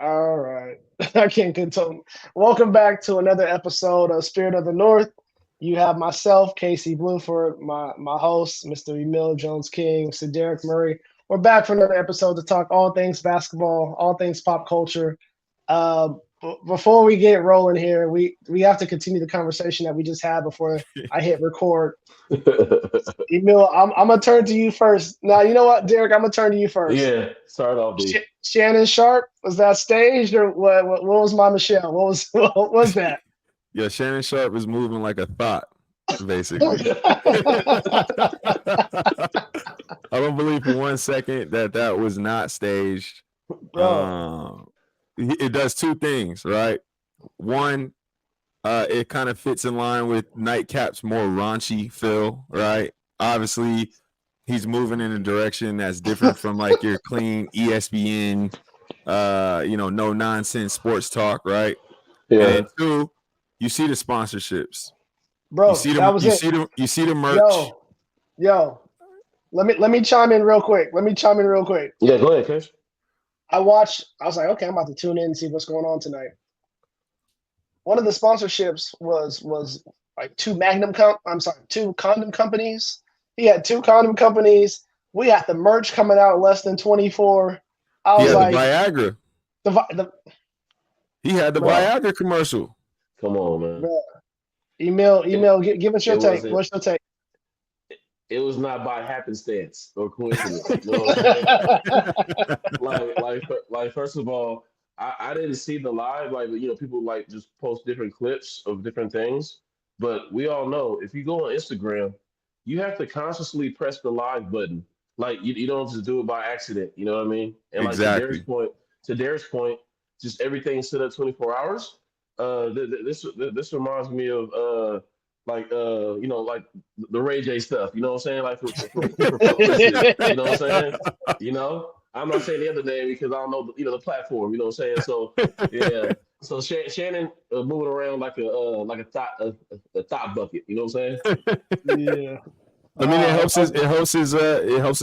All right. I can't control. Welcome back to another episode of Spirit of the North. You have myself, Casey Bluford, my host, Mr. Emil Jones King, Mr. Derek Murray. We're back for another episode to talk all things basketball, all things pop culture. Before we get rolling here, we have to continue the conversation that we just had before I hit record. Emil, I'm gonna turn to you first. Now, you know what, Derek? I'm gonna turn to you first. Yeah, start off B. Shannon Sharp, was that staged or what was my Michelle? What was what was that? Yeah, Shannon Sharp is moving like a thought, basically. I don't believe for 1 second that that was not staged. Bro, It does two things, right? One, it kind of fits in line with Nightcap's more raunchy feel, right? Obviously, he's moving in a direction that's different from like your clean ESPN, no nonsense sports talk, right? And Yeah, then two, you see the sponsorships. You bro, see that the was you it. see the you see the merch. Yo, yo, let me chime in real quick. Let me chime in real quick. yeah. Go ahead, Chris. I watched. I was like, okay, I'm about to tune in and see what's going on tonight. One of the sponsorships was like two condom companies. He had two condom companies. We had the merch coming out in less than 24. I He was had the like, Viagra. the He had the bro, Viagra commercial. Come on, man. bro. It, Give us it your take. wasn't. What's your take? It was not by happenstance or coincidence. You know what I'm saying? Like, first of all, I didn't see the live. Like, people like just post different clips of different things. But we all know if you go on Instagram, you have to consciously press the live button. Like, you don't just do it by accident. You know what I mean? And like Exactly. To Derek's point, just everything set up 24 hours. This reminds me of like the Ray J stuff. You know what I'm saying? Like for publicity. You know what I'm saying? I'm not saying the other name because I don't know the platform. You know what I'm saying? So yeah. So Shannon moving around like a thought bucket. You know what I'm saying? Yeah. I mean, I it helps his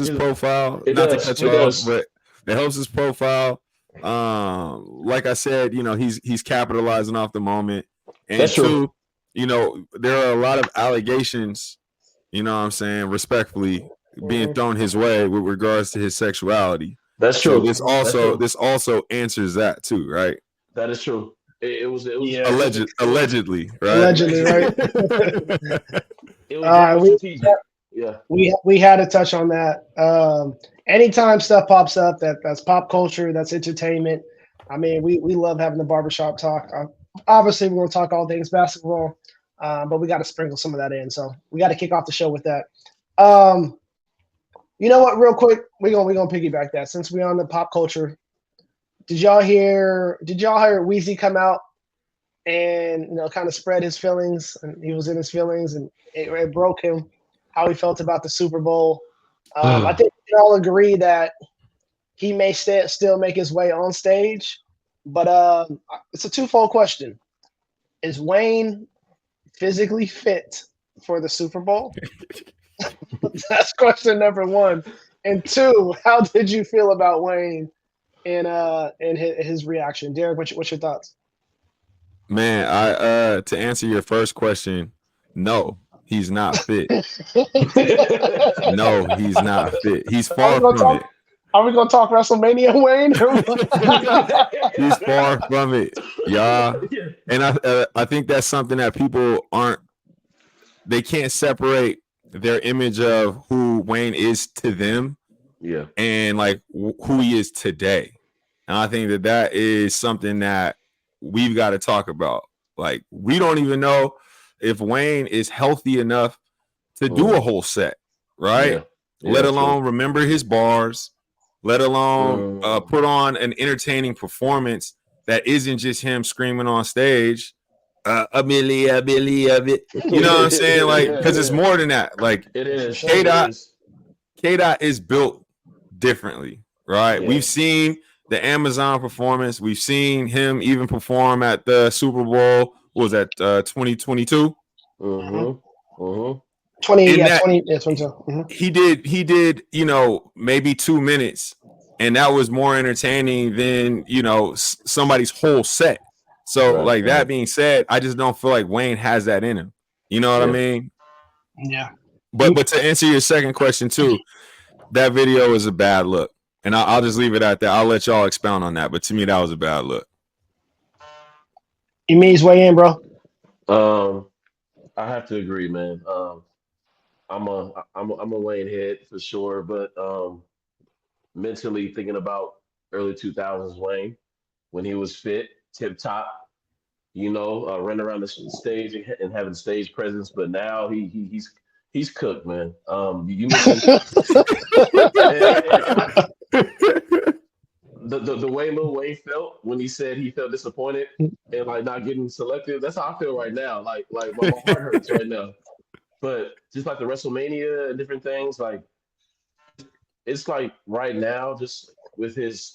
It, profile. it Not to does. cut It you off, does. but it helps his profile. Like I said, he's capitalizing off the moment. And That's true. two, there are a lot of allegations. You know what I'm saying, respectfully, being Mhm, thrown his way with regards to his sexuality. That's So true. this mhm. That's also true. this also answers that too, right? That is true. Yeah. It was Allegedly, it was right? Allegedly, very right? it was All right, very strategic. Yeah. we had to touch on that. Anytime stuff pops up that's pop culture, that's entertainment. I mean, we love having the barbershop talk. Obviously, we're going to talk all things basketball, but we got to sprinkle some of that in. So we got to kick off the show with that. Um, you know what? Real quick, we gonna piggyback that since we're on the pop culture. Did y'all hear Weezy come out and kind of spread his feelings, and he was in his feelings, and it broke him how he felt about the Super Bowl. I think we can all agree that he may still make his way on stage, but it's a twofold question: is Wayne physically fit for the Super Bowl? That's question number one. And two, how did you feel about Wayne and his reaction? Derek, what's your thoughts? Man, I to answer your first question, no, he's not fit. No, he's not fit. He's Are we far gonna from talk? it. Are we gonna talk WrestleMania, Wayne? He's far from it, y'all. Yeah. And I think that's something that people aren't. They can't separate their image of who Wayne is to them Yeah. and like who he is today. And I think that that is something that we've got to talk about. Like we don't even know if Wayne is healthy enough to do a Mm. whole set, right? Yeah. Let Yeah. True. alone remember his bars, let alone Mm. put on an entertaining performance that isn't just him screaming on stage, a Billy, a bit. You know what I'm saying? Like, Yeah. because it's Yeah. more than that. Like, It For is. K sure. It Dot, is. K Dot is built differently, right? Yeah. We've seen the Amazon performance. We've seen him even perform at the Super Bowl. What was that 2022? Mhm. Mm-hmm. Mm-hmm. 20, In yeah, that 20, yeah, 22. Mhm. he did, maybe 2 minutes and that was more entertaining than somebody's whole set. So like that being said, I just don't feel like Wayne has that in him. You know what I mean? Yeah. But to answer your second question too, that video is a bad look, and I'll just leave it at that. I'll let y'all expound on that. But to me, that was a bad look. You mean he's way in, bro? I have to agree, man. I'm a Wayne head for sure, but mentally thinking about early 2000s Wayne when he was fit, tip top, running around the stage and having stage presence. But now he's cooked, man. You mentioned the way Lil Wayne felt when he said he felt disappointed and like not getting selected. That's how I feel right now. Like my heart hurts right now. But just like the WrestleMania and different things, like it's like right now, just with his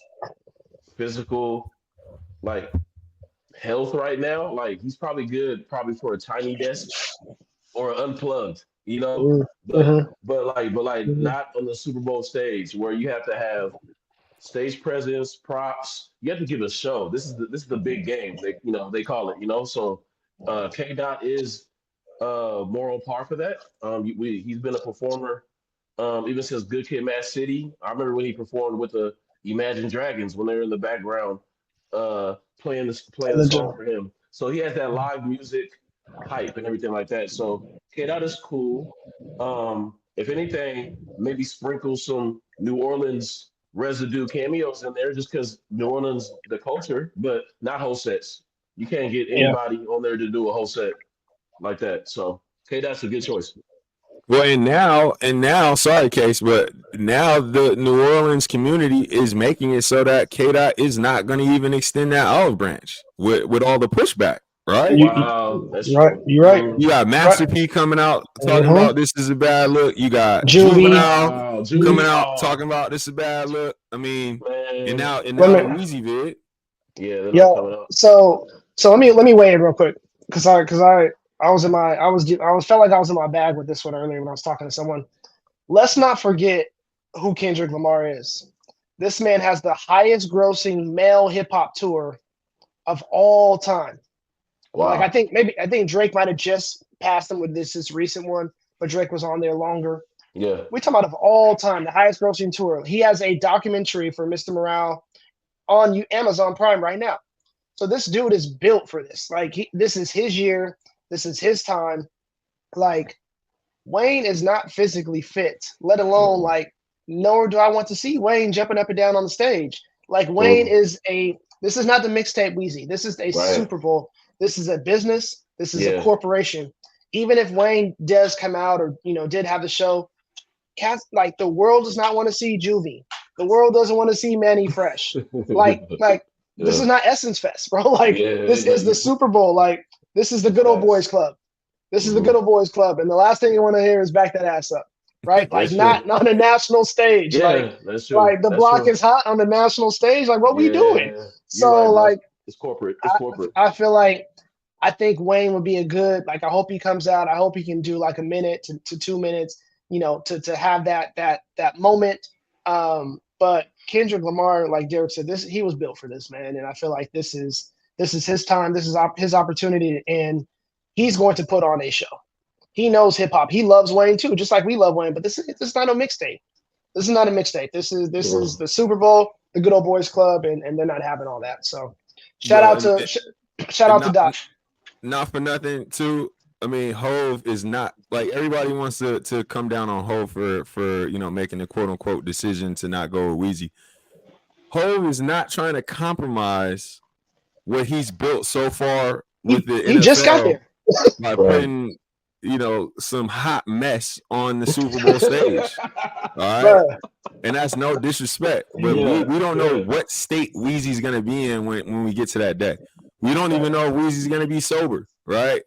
physical like health right now, like he's probably good, probably for a tiny desk or unplugged, but not on the Super Bowl stage where you have to have stage presence, props. You have to give a show. This is the big game. They call it. So K Dot is more on par for that. He's been a performer even since Good Kid, Mad City. I remember when he performed with the Imagine Dragons when they were in the background playing the song for him. So he has that live music hype and everything like that. So K Dot is cool. If anything, maybe sprinkle some New Orleans residue cameos in there just because New Orleans the culture, but not whole sets. You can't get anybody on there to do a whole set like that. So K-Dot's a good choice. Well, and now, sorry, Case, but now the New Orleans community is making it so that K-Dot is not going to even extend that olive branch with all the pushback, right? Wow, that's right. true. You're right. You got Master P coming out talking about this is a bad look. You got Juvenile coming out talking about this is a bad look. I mean, man. and now the Weezy vid. Yeah, they're not coming out. So let me weigh in real quick because I felt like I was in my bag with this one earlier when I was talking to someone. Let's not forget who Kendrick Lamar is. This man has the highest grossing male hip hop tour of all time. Wow. Like I think Drake might have just passed him with this recent one, but Drake was on there longer. Yeah. We're talking about of all time, the highest grossing tour. He has a documentary for Mr. Morale on Amazon Prime right now. So this dude is built for this. Like this is his year. This is his time. Like Wayne is not physically fit, let alone like, nor do I want to see Wayne jumping up and down on the stage. Like Wayne this is not the mixtape Weezy. This is a Super Bowl. This is a business. This is a corporation. Even if Wayne does come out or, did have the show, like the world does not want to see Juvie. The world doesn't want to see Manny Fresh. This is not Essence Fest, bro. Like this is the Super Bowl. Like this is the good old boys club. This is the good old boys club. And the last thing you want to hear is back that ass up. Right? Like not on a national stage. Yeah, that's true. Like the block is hot on the national stage. Like what we doing? So right, it's corporate. I feel like I think Wayne would be a good, like I hope he comes out. I hope he can do like a minute to 2 minutes, to have that moment. But Kendrick Lamar, like Derek said, he was built for this, man. And I feel like this is his time. This is his opportunity, and he's going to put on a show. He knows hip hop. He loves Wayne too, just like we love Wayne. But this is not a mixtape. This is not a mixtape. This is the Super Bowl, the good old boys club, and they're not having all that. So shout out to Doc. Not for nothing, too. I mean, Hove is not like everybody wants to come down on Hove for making a quote unquote decision to not go with Weezy. Hove is not trying to compromise what he's built so far with the NFL. He just got there by putting some hot mess on the Super Bowl stage. All right. And that's no disrespect, but we don't know what state Weezy's gonna be in when we get to that day. We don't even know if Weezy's gonna be sober, right?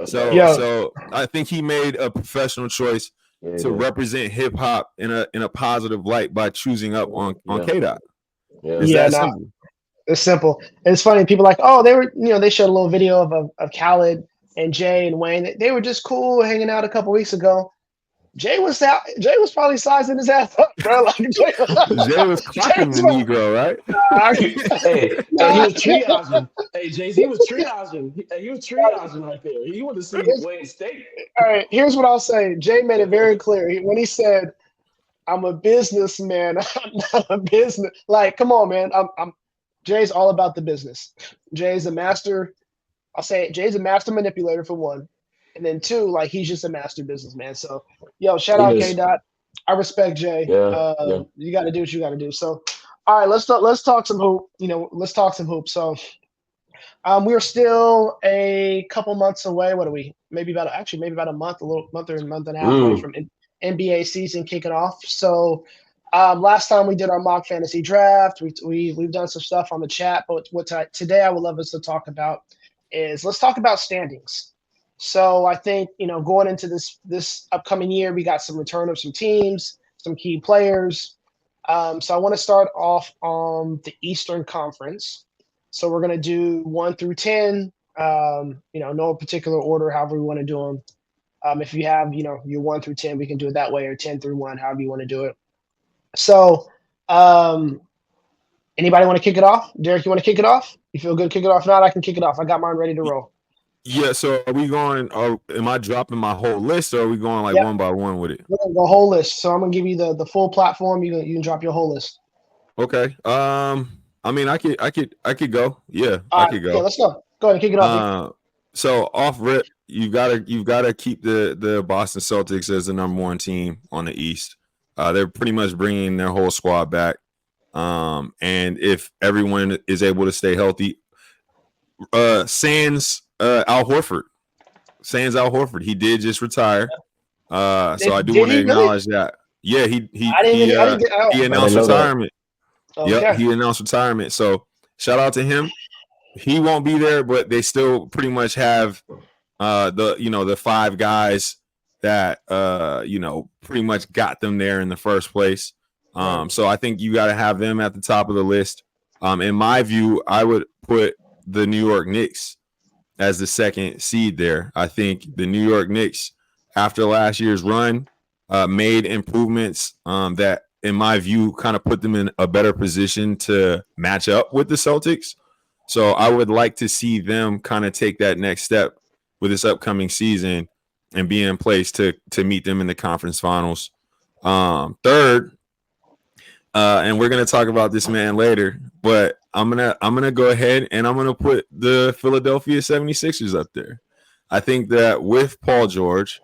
So I think he made a professional choice to represent hip hop in a positive light by choosing up on K-Dot. Simple. It's simple. And it's funny, people are like, oh, they showed a little video of Khaled and Jay and Wayne. They were just cool hanging out a couple weeks ago. Jay was probably sizing his ass up, bro. Like Jay was clocking the Negro, right? Hey, he was triaging. Hey, Jay-Z was triaging. He was triaging right there. He wanted to see Wayne State. All right, here's what I'll say. Jay made it very clear when he said, "I'm a businessman. I'm not a business." Like, come on, man. Jay's all about the business. Jay's a master. I'll say it. Jay's a master manipulator for one, and then two, like he's just a master businessman. So, yo, shout out K Dot. I respect Jay. Yeah. You got to do what you got to do. So, all right, let's talk some hoop. Let's talk some hoop. So, we're still a couple months away. What are we? Maybe about a month, month and a half away from NBA season kicking off. So, last time we did our mock fantasy draft, we've done some stuff on the chat. But today I would love us to talk about is let's talk about standings. So I think going into this upcoming year, we got some return of some teams, some key players. So I want to start off on the Eastern Conference. So we're going to do 1 through 10, no particular order, however we want to do them. If you have, your 1 through 10, we can do it that way, or 10 through 1, however you want to do it. So anybody want to kick it off? Derek, you want to kick it off? You feel good? Kick it off. If not, I can kick it off. I got mine ready to roll. Yeah, so are we going, am I dropping my whole list, or are we going one by one with it? We're going to go whole list. So I'm going to give you the full platform. You can drop your whole list. Okay. I mean, I could go. Yeah, I could go. Yeah, let's go. Go ahead and kick it off. So off rip, you've gotta keep the Boston Celtics as the number one team on the East. They're pretty much bringing their whole squad back. And if everyone is able to stay healthy, sans Al Horford, he did just retire. So I do want to acknowledge that. Yeah, he announced retirement. Okay. Yep, he announced retirement. So shout out to him. He won't be there, but they still pretty much have the five guys that pretty much got them there in the first place. So I think you got to have them at the top of the list. In my view, I would put the New York Knicks as the second seed there. I think the New York Knicks, after last year's run, made improvements that, in my view, kind of put them in a better position to match up with the Celtics. So I would like to see them kind of take that next step with this upcoming season and be in place to meet them in the conference finals. Third, and we're gonna talk about this man later, but I'm gonna go ahead and I'm gonna put the Philadelphia 76ers up there. I think that with Paul George,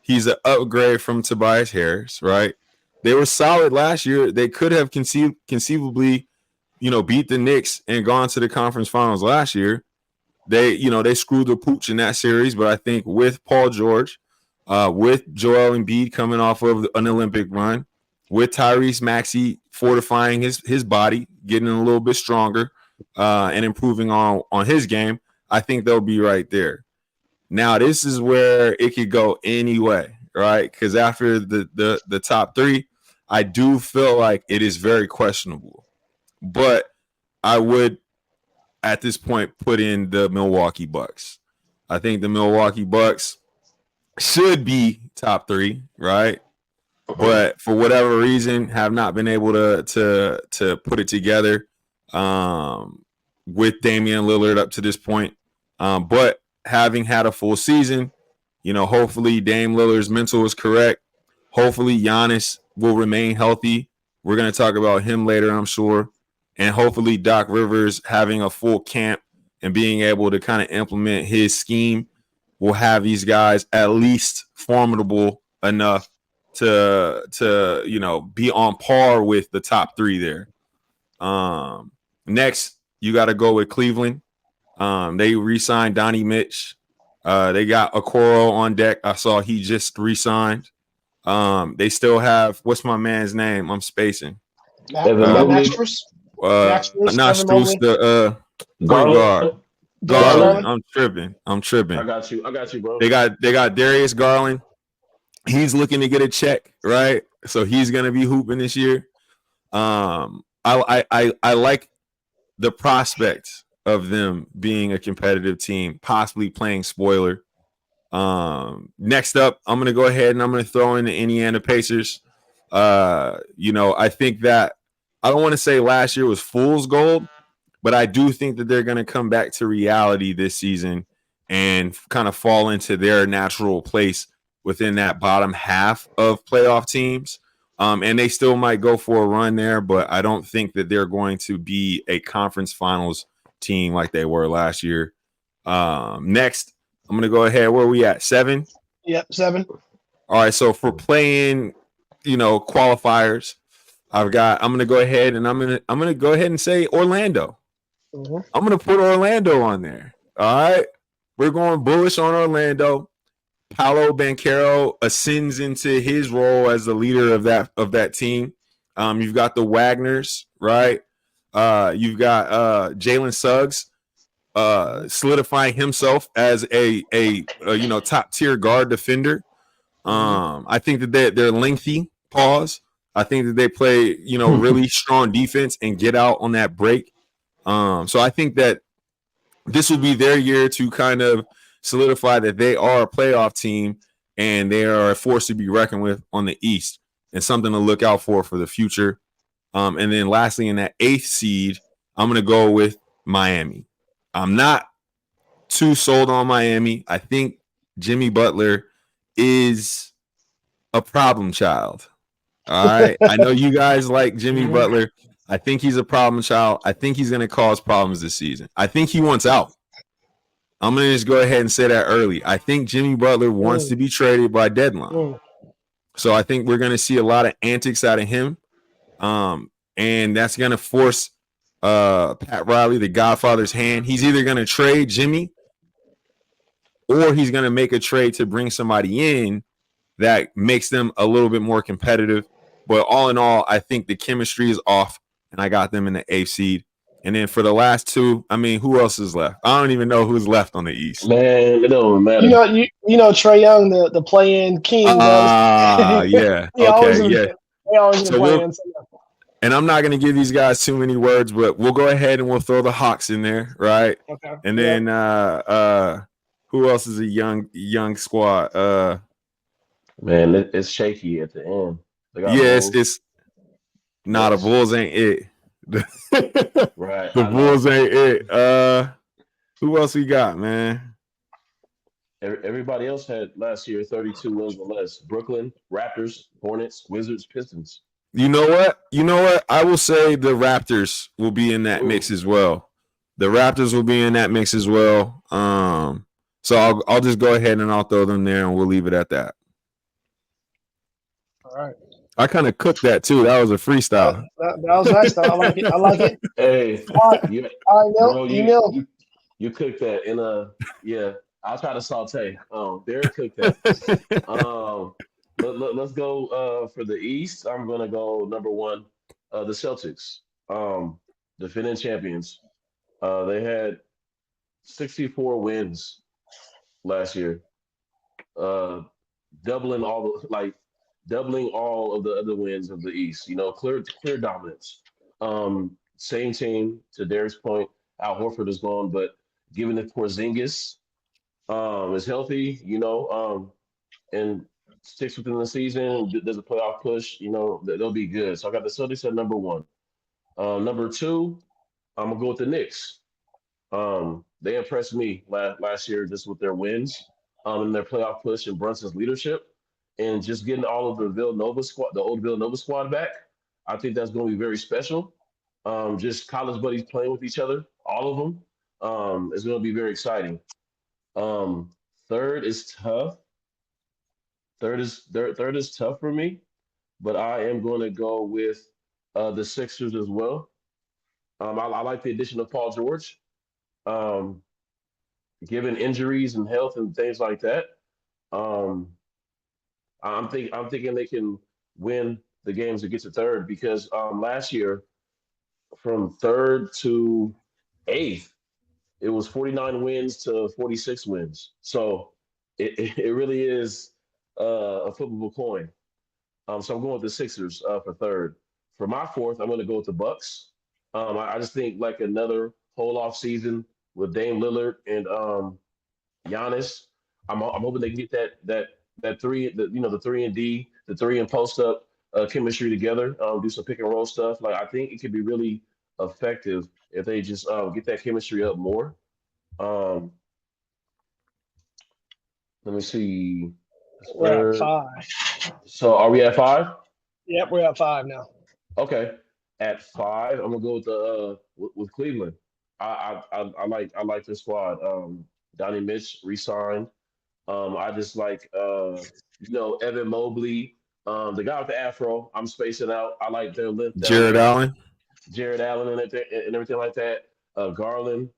he's an upgrade from Tobias Harris, right? They were solid last year. They could have conceivably, beat the Knicks and gone to the conference finals last year. They screwed the pooch in that series, but I think with Paul George, with Joel Embiid coming off of an Olympic run, with Tyrese Maxey fortifying his body, getting a little bit stronger, and improving on his game, I think they'll be right there. Now, this is where it could go any way, right? Because after the top three, I do feel like it is very questionable. But I would, at this point, put in the Milwaukee Bucks. I think the Milwaukee Bucks should be top three, right? But for whatever reason, have not been able to put it together with Damian Lillard up to this point. But having had a full season, hopefully Dame Lillard's mental is correct. Hopefully Giannis will remain healthy. We're going to talk about him later, I'm sure. And hopefully Doc Rivers having a full camp and being able to kind of implement his scheme will have these guys at least formidable enough to be on par with the top three there. Next, you got to go with Cleveland. They re-signed Donnie Mitch. They got Okoro on deck. I saw he just re-signed. They still have, what's my man's name? I'm spacing. Max Strus, not Strus, the point guard. Garland. I'm tripping. I got you, bro. They got Darius Garland. He's looking to get a check, right? So he's gonna be hooping this year. I like the prospect of them being a competitive team, possibly playing spoiler. Next up, I'm gonna go ahead and I'm gonna throw in the Indiana Pacers. I think that I don't want to say last year was fool's gold, but I do think that they're gonna come back to reality this season and kind of fall into their natural place within that bottom half of playoff teams. And they still might go for a run there, but I don't think that they're going to be a conference finals team like they were last year. Next, I'm going to go ahead. Where are we at? 7? Yep, 7. All right. So for playing, qualifiers, I'm going to go ahead and I'm going to go ahead and say Orlando. Mm-hmm. I'm going to put Orlando on there. All right. We're going bullish on Orlando. Paolo Banchero ascends into his role as the leader of that team. You've got the Wagners, right? You've got Jalen Suggs solidifying himself as a top tier guard defender. I think that they're lengthy. Pause. I think that they play really strong defense and get out on that break. So I think that this will be their year to kind of solidify that they are a playoff team and they are a force to be reckoned with on the East and something to look out for the future. And then lastly, in that 8th seed, I'm going to go with Miami. I'm not too sold on Miami. I think Jimmy Butler is a problem child. All right. I know you guys like Jimmy Butler. I think he's a problem child. I think he's going to cause problems this season. I think he wants out. I'm going to just go ahead and say that early. I think Jimmy Butler wants to be traded by deadline. So I think we're going to see a lot of antics out of him. And that's going to force Pat Riley, the Godfather's hand. He's either going to trade Jimmy or he's going to make a trade to bring somebody in that makes them a little bit more competitive. But all in all, I think the chemistry is off, and I got them in the 8th seed. And then for the last 2, I mean, who else is left? I don't even know who's left on the East. Man, it don't matter. You know Trae Young, the play-in king. Yeah. Okay, yeah. They always playing. And I'm not going to give these guys too many words, but we'll go ahead and we'll throw the Hawks in there, right? Okay. And then who else is a young squad? Man, it's shaky at the end. It's not the Bulls ain't it. Right. The Bulls ain't it. Who else we got, man? Everybody else had last year 32 wins or less. Brooklyn, Raptors, Hornets, Wizards, Pistons. You know what? I will say the Raptors will be in that mix as well. The Raptors will be in that mix as well. So I'll just go ahead and I'll throw them there and we'll leave it at that. All right. I kind of cooked that too. That was a freestyle. That was nice though. I like it. Hey, all right, you cooked that in I'll try to saute. Derek cooked that. Let's go for the East. I'm gonna go number 1, the Celtics, defending champions. They had 64 wins last year, doubling all of the other wins of the East. Clear dominance. Same team, to Derek's point. Al Horford is gone, but given that Porzingis is healthy, and sticks within the season, there's a playoff push, they'll be good. So I got the Celtics at number 1. Number 2, I'm gonna go with the Knicks. They impressed me last year just with their wins, and their playoff push and Brunson's leadership, and just getting all of the old Villanova squad back. I think that's going to be very special. Just college buddies playing with each other, all of them. It's going to be very exciting. Third is tough. Third is tough for me, but I am going to go with the Sixers as well. I like the addition of Paul George. Given injuries and health and things like that, I'm thinking they can win the games to get to third because last year from third to eighth it was 49 wins to 46 wins. So it really is a flippable coin. So I'm going with the Sixers for third. For my fourth, I'm going to go with the Bucks. I just think like another whole off season with Dame Lillard and Giannis. I'm hoping they can get that three, the 3 and D, the 3 and post up chemistry together. Do some pick and roll stuff. Like I think it could be really effective if they just get that chemistry up more. Um, let me see. We're at 5. So are we at 5? Yep, we're at 5 now. Okay. At 5, I'm gonna go with the with Cleveland. I like this squad. Donnie Mitch re-signed. I just like Evan Mobley, the guy with the afro. I'm spacing out. I like their length down Jared there. Allen. Jared Allen and everything like that. Garland.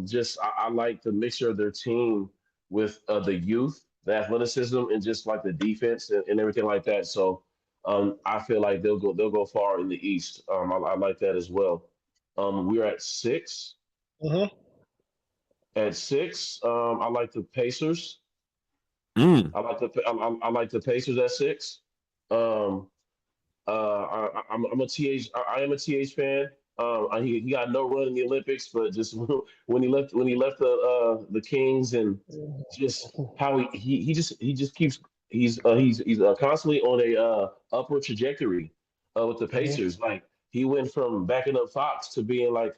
Just I like the mixture of their team with the youth, the athleticism, and just like the defense and everything like that. So I feel like they'll go far in the East. I like that as well. We're at 6. Mm-hmm. At 6, I like the Pacers. Mm. I like the Pacers at 6. Um, I'm a TH. I am a TH fan. He got no run in the Olympics, but just when he left the Kings and just how he just keeps he's constantly on a upward trajectory with the Mm-hmm. Pacers. Like he went from backing up Fox to being like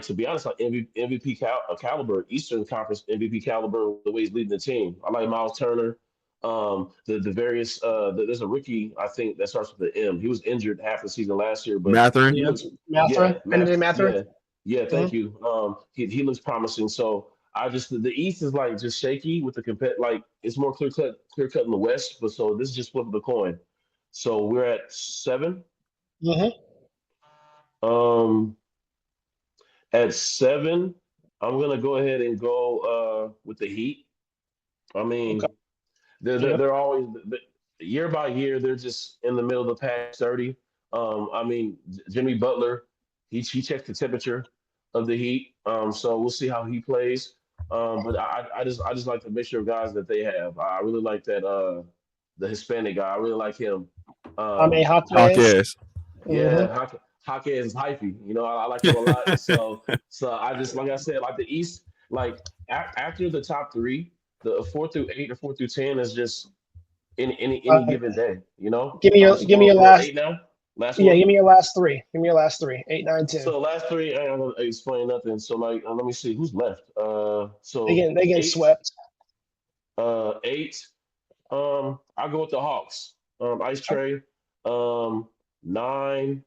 to be honest, like MVP caliber, Eastern Conference MVP caliber, the way he's leading the team. I like Miles Turner. The various there's a rookie I think that starts with the M. He was injured half the season last year, but Matherin. he Yeah, looks yeah, Matherin, Benedict Matherin. yeah. Mm-hmm. Thank you. He looks promising. So I just the East is like just shaky with the like it's more clear cut in the West, but so this is just flip of the coin. So we're at 7. Mm-hmm. Um, at 7, I'm gonna go ahead and go with the Heat. I Okay. mean, they're they're, Yep. they're always year by year they're just in the middle of the pack 30. I mean, Jimmy Butler, he checks the temperature of the Heat. So we'll see how he plays. But I just like the mixture of guys that they have. I really like that the Hispanic guy. I really like him. I mean, Um, Hawkins. Hawkes. yeah, Mm-hmm. Hake is hyphy. I like him a lot. So I just like I said, like the East, like after the top 3, the 4 through 8 or 4 through 10 is just any Uh, given day. give me your So give me your we're on last. 8 now. Last Yeah, one. give me your last 3. Give me your last 3. 8, 9, 10. So last 3, I ain't gonna explain nothing. So like, let me see who's left. So They getting 8, swept. 8. I'll go with the Hawks. Ice Tray. 9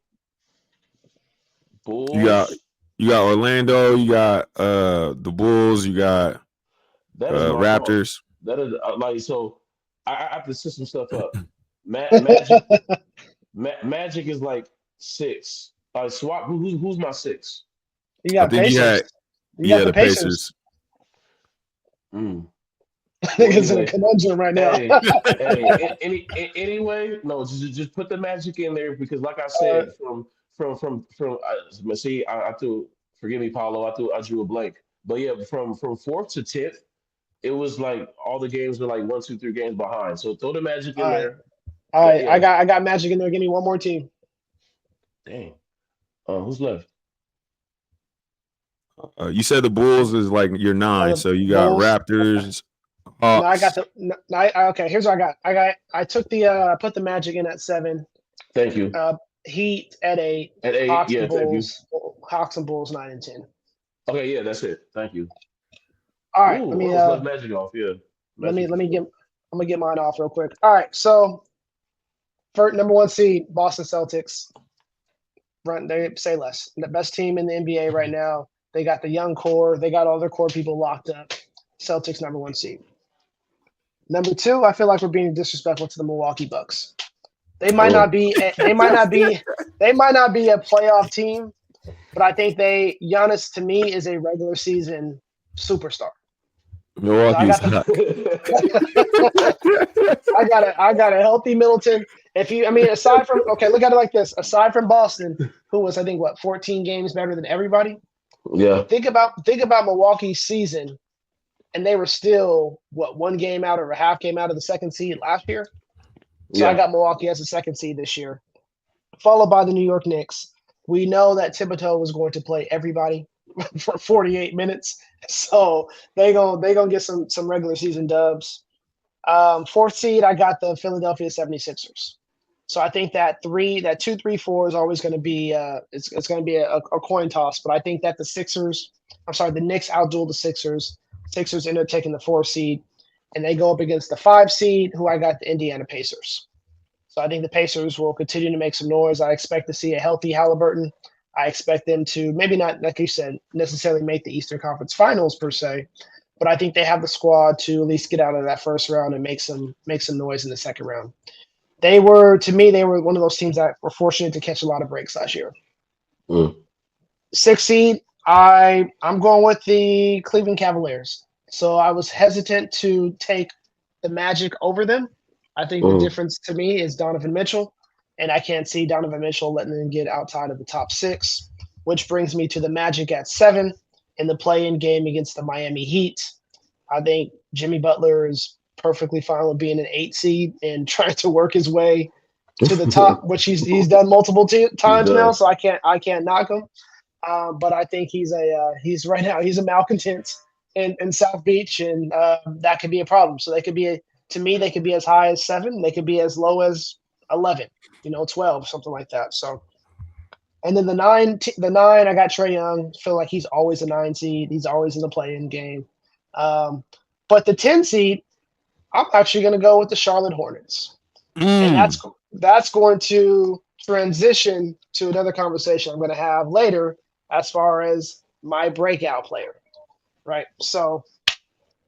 You got Bulls. Orlando. You got the Bulls. You got That is my fault. Raptors. That is like so. I have to set some stuff up. Magic, Magic is like 6. Swap. Who's my 6? You I got think Pacers. You got the the Pacers. Pacers. Mm. Well, Niggas in a anyway, conundrum right now. hey, hey. Anyway, no, just put the Magic in there because, like I uh, said, from see, I threw. Forgive me, Paulo. I drew a blank. But yeah, from 4th to 10th, it was like all the games were like 1, 2, 3 games behind. So throw the Magic in all right. there. All right. Yeah. I got Magic in there. Give me one more team. Dang. Who's left? You said the Bulls is like your 9, The so you got Bulls. Raptors, No, I got Hawks. the. No, okay, here's what I got. I took the put the Magic in at 7. Thank you. Heat at 8. At 8, Hawks yeah, and thank you. Bulls. Hawks and Bulls 9 and 10. Okay, yeah, that's it. Thank you. All right. Ooh, almost left Magic off. Yeah, Magic Let for me get. sure. I'm gonna get mine off real quick. All right. So for number 1 seed, Boston Celtics. Run. They say less. The best team in the NBA right now. They got the young core. They got all their core people locked up. Celtics number 1 seed. Number 2, I feel like we're being disrespectful to the Milwaukee Bucks. They might Oh, not be. They might not be. They might not be a playoff team, but I think Giannis to me is a regular season superstar. So I Milwaukee's got the. hot. I got a healthy Middleton. Aside from look at it like this. Aside from Boston, who was I think 14 games better than everybody. Yeah, Think about Milwaukee's season, and they were still 1 game out or a half game out of the 2nd seed last year. So I yeah, got Milwaukee as a 2nd seed this year, followed by the New York Knicks. We know that Thibodeau was going to play everybody. for 48 minutes. So they gonna get some regular season dubs. Fourth seed, I got the Philadelphia 76ers. So I think that 2, 3, 4 is always going to be it's going to be a coin toss. But I think that the Knicks outduel the Sixers. Sixers end up taking the 4 seed, and they go up against the 5 seed, who I got the Indiana Pacers. So I think the Pacers will continue to make some noise. I expect to see a healthy Halliburton. I expect them to maybe not, like you said, necessarily make the Eastern Conference Finals per se, but I think they have the squad to at least get out of that first round and make some noise in the second round. They were one of those teams that were fortunate to catch a lot of breaks last year. 6 seed, I'm going with the Cleveland Cavaliers. So I was hesitant to take the Magic over them. I think the difference to me is Donovan Mitchell, and I can't see Donovan Mitchell letting them get outside of the top 6, which brings me to the Magic at 7 in the play-in game against the Miami Heat. I think Jimmy Butler is perfectly fine with being an 8 seed and trying to work his way to the top, which he's done multiple times now. So I can't knock him. But I think he's right now he's a malcontent in South Beach, and that could be a problem. So they could be as high as 7, they could be as low as 11, 12, something like that. So, and then the 9, I got Trae Young. Feel like he's always a 9 seed. He's always in the play-in game. But the 10 seed, I'm actually going to go with the Charlotte Hornets, and that's going to transition to another conversation I'm going to have later as far as my breakout player, right? So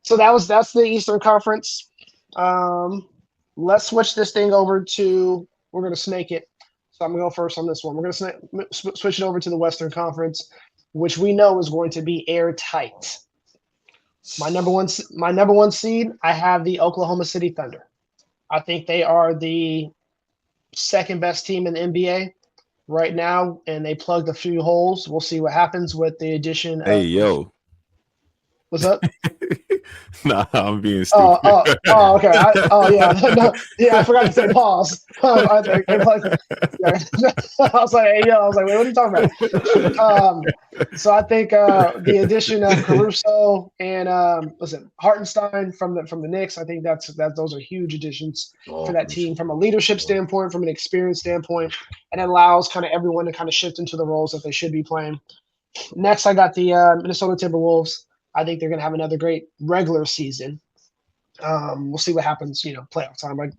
that's the Eastern Conference. Let's switch this thing over to we're going to snake it. So I'm going to go first on this one. We're going to switch it over to the Western Conference, which we know is going to be airtight. My number one seed, I have the Oklahoma City Thunder. I think they are the second best team in the NBA right now, and they plugged a few holes. We'll see what happens with the addition of. Hey, yo. What's up? Nah, I'm being stupid. Okay. I forgot to say pause. I was like, hey, yo. I was like, wait, what are you talking about? So I think the addition of Caruso and Hartenstein from the Knicks, I think those are huge additions for that team from a leadership standpoint, from an experience standpoint, and it allows kind of everyone to kind of shift into the roles that they should be playing. Next, I got the Minnesota Timberwolves. I think they're going to have another great regular season. We'll see what happens, playoff time. I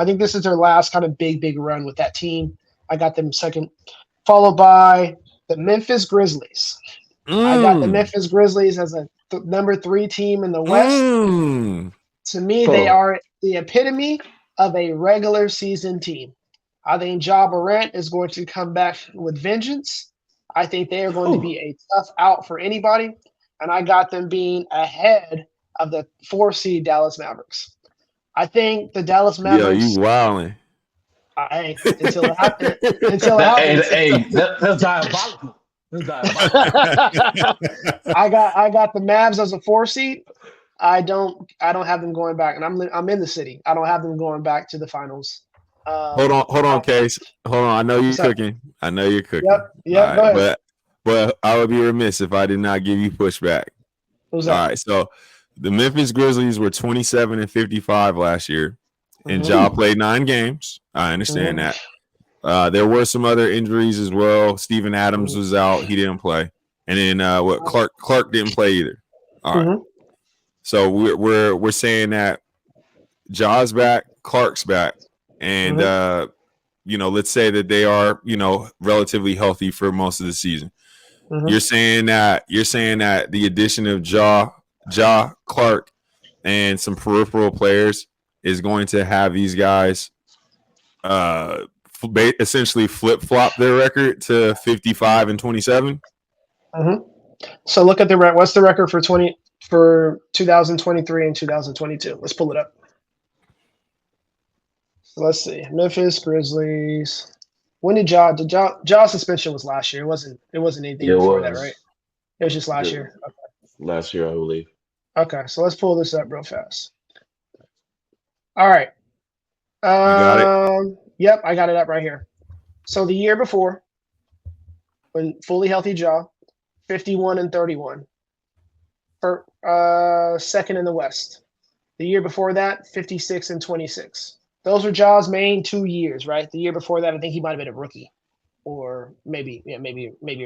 think this is their last kind of big run with that team. I got them second, followed by the Memphis Grizzlies. I got the Memphis Grizzlies as a number 3 team in the West. To me, they are the epitome of a regular season team. I think Ja Morant is going to come back with vengeance. I think they are going to be a tough out for anybody. And I got them being ahead of the 4 seed Dallas Mavericks. I think the Dallas Mavericks. Yo, you wilding. Until it happens. That's diabolical. I got the Mavs as a 4 seed. I don't have them going back, and I'm in the city. I don't have them going back to the finals. Hold on, Case. Hold on. I know you're cooking. Yep. All Go ahead. But I would be remiss if I did not give you pushback. All right, so the Memphis Grizzlies were 27-55 last year, and Ja played 9 games. I understand that. There were some other injuries as well. Steven Adams was out; he didn't play, and then Clark didn't play either. All right, so we're saying that Ja's back, Clark's back, and let's say that they are relatively healthy for most of the season. You're saying that the addition of Ja, Clark, and some peripheral players is going to have these guys essentially flip-flop their record to 55-27. So look at the record. What's the record for 2023 and 2022? Let's pull it up. So let's see. Memphis Grizzlies. When did Ja suspension was last year? It wasn't anything before that, right? It was just last year. Okay. Last year, I believe. Okay, so let's pull this up real fast. All right. You got it? Yep, I got it up right here. So the year before, when fully healthy Ja, 51-31. For second in the West. The year before that, 56-26. Those were Ja's main 2 years, right? The year before that, I think he might have been a rookie, or maybe a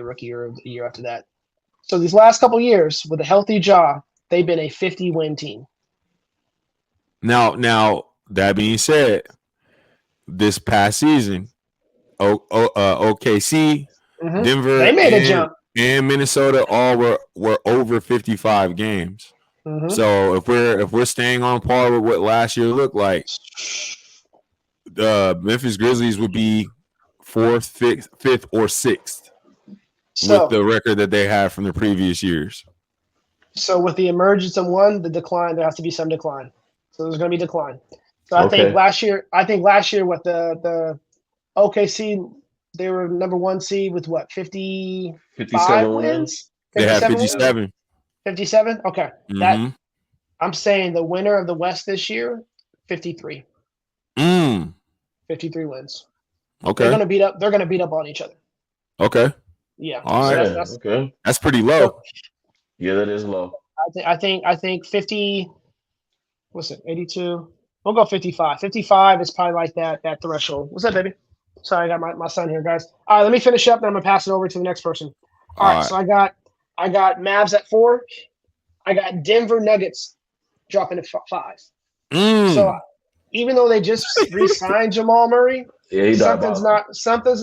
rookie or a year after that. So these last couple years with a healthy Ja, they've been a 50-win team. Now that being said, this past season, OKC, Denver, they made a jump, and Minnesota all were over 55 games. So if we're staying on par with what last year looked like, the Memphis Grizzlies would be 4th, 5th, or 6th with the record that they have from the previous years. So with the emergence of one, the decline, there has to be some decline. So there's going to be decline. So I think last year with the OKC, they were number 1 seed with what, 57 wins? They have 57. 57? Okay. That I'm saying the winner of the West this year, 53. 53 wins. Okay. They're gonna beat up on each other. Okay. Yeah. All right. That's okay. That's pretty low. Yeah, that is low. I think 50. What's it? 82. We'll go 55. 55 is probably like that threshold. What's up, baby? Sorry, I got my son here, guys. All right, let me finish up, then I'm gonna pass it over to the next person. All right. So I got Mavs at 4. I got Denver Nuggets dropping to 5. So even though they just re-signed Jamal Murray, something's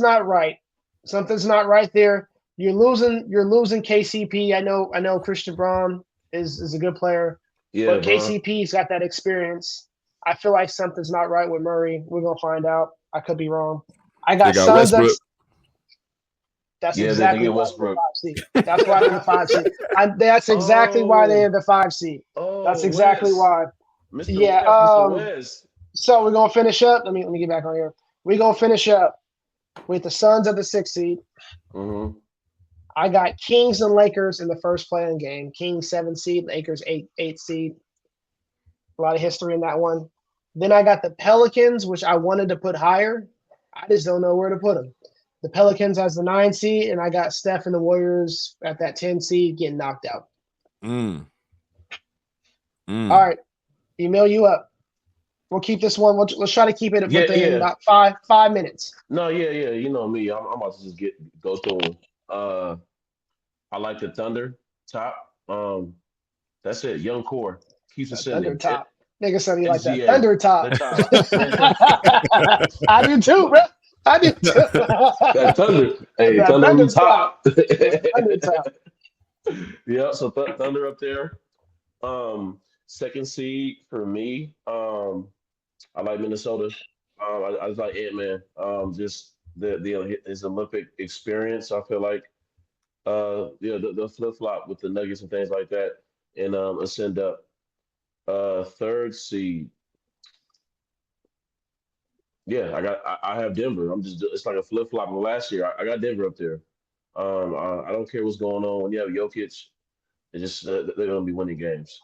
not right. Something's not right there. You're losing KCP. I know Christian Braun is a good player, but KCP's got that experience. I feel like something's not right with Murray. We're gonna find out. I could be wrong. I got Suns. That's exactly why they're the 5 seed. That's why they're the 5 seed. That's exactly why they're the 5 seed. That's exactly why. Mr. West. So we're gonna finish up. Let me get back on here. We're gonna finish up with the Suns at the 6th seed. I got Kings and Lakers in the first play-in game. Kings 7 seed, Lakers 8 seed. A lot of history in that one. Then I got the Pelicans, which I wanted to put higher. I just don't know where to put them. The Pelicans as the 9 seed, and I got Steph and the Warriors at that 10 seed getting knocked out. All right. Email you up. We'll keep this one. Let's try to keep it within about 5 minutes. No, yeah. You know me. I'm about to just go through them. I like the Thunder top. That's it. Young core keeps ascending. Thunder top. Nigga said he like that. Thunder top. I do too, bro. I do too. That Thunder. Hey, Thunder top. Thunder top. Yeah, so Thunder up there. 2nd seed for me. I like Minnesota. I just like Ant-Man. Just his Olympic experience. I feel like the flip-flop with the Nuggets and things like that, and ascend up. 3rd seed. Yeah, I have Denver. It's like a flip-flop from last year. I got Denver up there. I don't care what's going on when you have Jokic. It's just they're going to be winning games.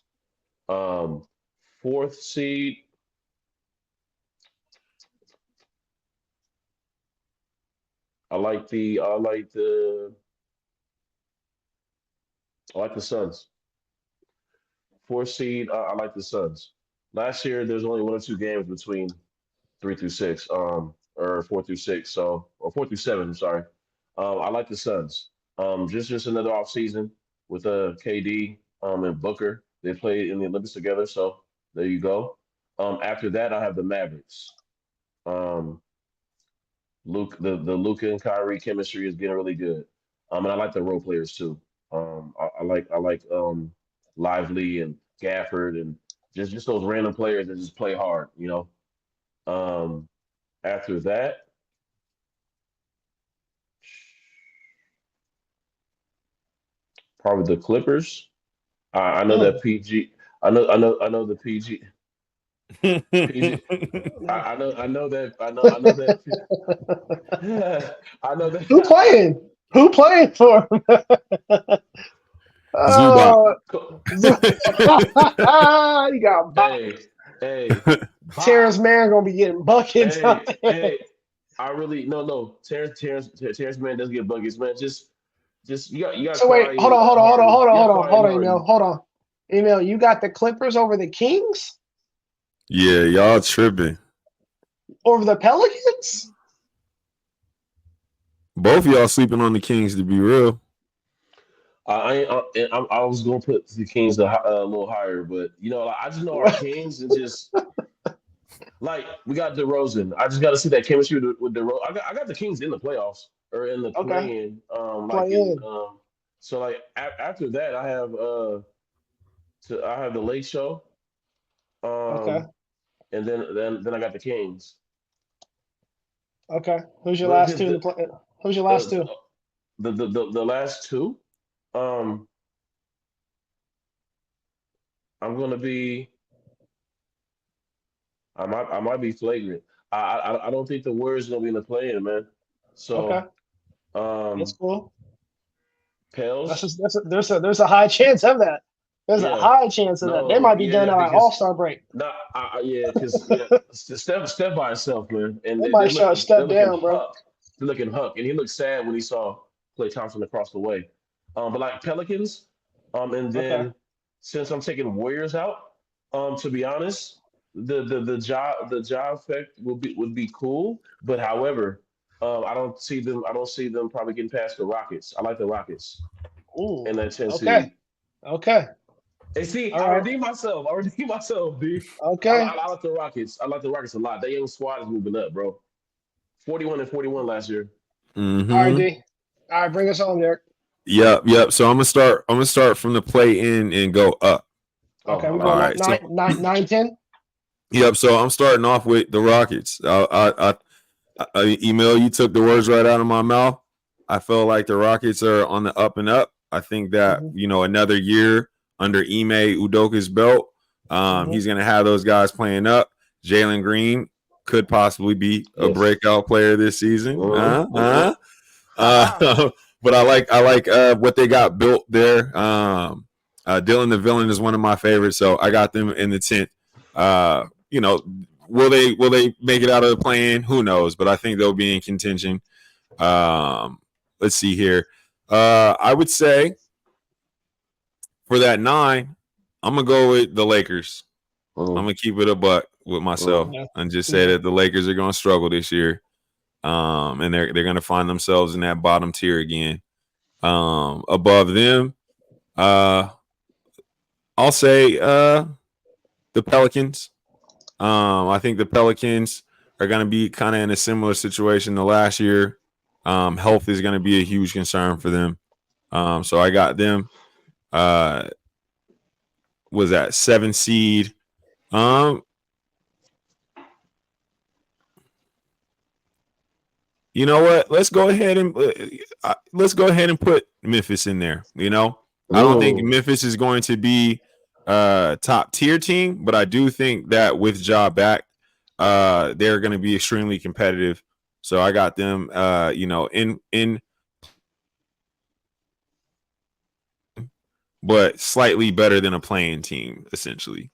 4th seed. I like the Suns. 4th seed. I like the Suns. Last year, there's only 1 or 2 games between 3 through 6, or 4 through 6. So, or 4 through 7. I'm sorry. I like the Suns. Just another offseason with KD and Booker. They played in the Olympics together, so there you go. After that, I have the Mavericks. The Luka and Kyrie chemistry is getting really good. And I like the role players too. I like Lively and Gafford and just those random players that just play hard, you know. After that, probably the Clippers. I know that PG. I know the PG. PG. I know that. I know that. Who playing for him? You got buckets. Hey. Terrence Mann gonna be getting buckets. Hey. I really no. Terrence Mann does get buckets, man. Just just you got. So wait, hold on, Emil. You got the Clippers over the Kings? Yeah, y'all tripping. Over the Pelicans? Both of y'all sleeping on the Kings, to be real. I was gonna put the Kings a little higher, but like, I just know our Kings and just like we got DeRozan. I just got to see that chemistry with DeRozan. I got the Kings in the playoffs or in the Okay. play-in. Play in. So like after that, I have the Lake Show. Okay. And then I got the Kings. Okay. Who's your But last because two in the play? Who's your last two? the last two, um, I'm gonna be. I might be flagrant. I don't think the Warriors gonna be in the play-in, man. Okay. So That's um, cool. Pels, There's a high chance of that. There's a yeah, high chance of that. They no, might be done yeah, on because All-Star break. not, yeah, because Steph by himself, man, and They they're might shut a looking they're step looking down, bro. huck, they're looking huck, and he looked sad when he saw Klay Thompson across the way. But like Pelicans, and Okay. then since I'm taking Warriors out, to be honest, the job effect would be cool, but however, I don't see them probably getting past the Rockets. I like the Rockets Ooh. in that 10 Okay. seed. Okay. And see, All I right. redeem myself. D. Okay. I like the Rockets. I like the Rockets a lot. Their young squad is moving up, bro. 41-41 last year. All right, Mm-hmm. D. All right, bring us home, Derek. Yep. So I'm gonna start from the play in and go up. Okay, Oh, we're I like going All it. right. So 9-10. yep. So I'm starting off with the Rockets. Email, you took the words right out of my mouth. I feel like the Rockets are on the up and up. I think that another year under Ime Udoka's belt, he's gonna have those guys playing up. Jalen Green could possibly be a Yes. breakout player this season. Mhm. But I like what they got built there. Dylan the Villain is one of my favorites, so I got them in the 10th. Will they make it out of the play-in? Who knows? But I think they'll be in contention. Let's see here. I would say for that 9, I'm gonna go with the Lakers. I'm gonna keep it a buck with myself and just say that the Lakers are gonna struggle this year. And they're gonna find themselves in that bottom tier again. Above them, I'll say the Pelicans. I think the Pelicans are gonna be kind of in a similar situation to last year. Health is gonna be a huge concern for them. So I got them. Was that 7 seed? You know what? Let's go ahead and put Memphis in there. I don't think Memphis is going to be top tier team, but I do think that with Ja back, they're going to be extremely competitive. So I got them, in, but slightly better than a playing team, essentially.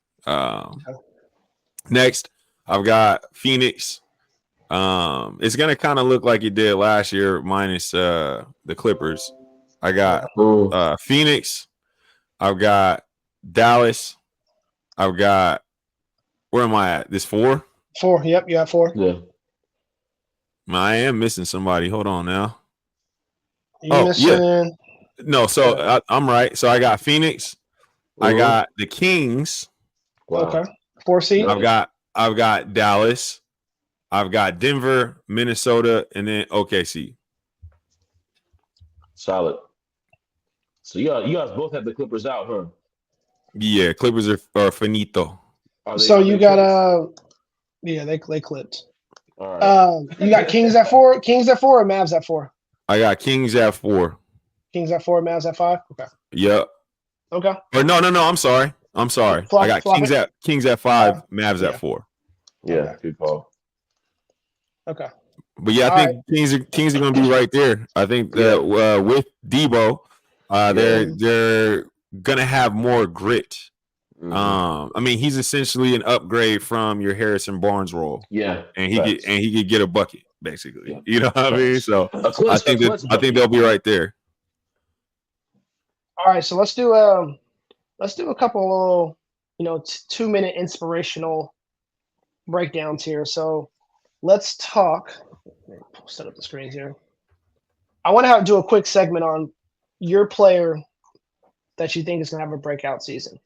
Next, I've got Phoenix. It's gonna kind of look like it did last year, minus the Clippers. I got Phoenix. I've got Dallas. I've got where am I at? This 4? 4. Yep, you have 4. Yeah. I am missing somebody. Hold on now. You missing? No, so I'm right. So I got Phoenix. I got the Kings. Wow. Okay. 4 seed. I've got Dallas. I've got Denver, Minnesota, and then OKC. Solid. So you guys both have the Clippers out, huh? Yeah, Clippers are finito. So you got they clipped. All right. You got Kings at 4. Kings at 4 or Mavs at 4? I got Kings at 4. Kings at 4, Mavs at 5. Okay. Yep. Okay. Or no. I'm sorry. I got Kings at 5, Mavs at 4. Yeah. Good call. Okay. But yeah, I think Kings are going to be right there. I think that with Debo, they're going to have more grit. I mean, he's essentially an upgrade from your Harrison Barnes role. Yeah, and he could get a bucket basically. Yeah. You know what I mean? So I think they'll be right there. All right, so let's do a couple little, 2-minute inspirational breakdowns here. So let's talk. Let me set up the screens here. I want to do a quick segment on your player that you think is going to have a breakout season.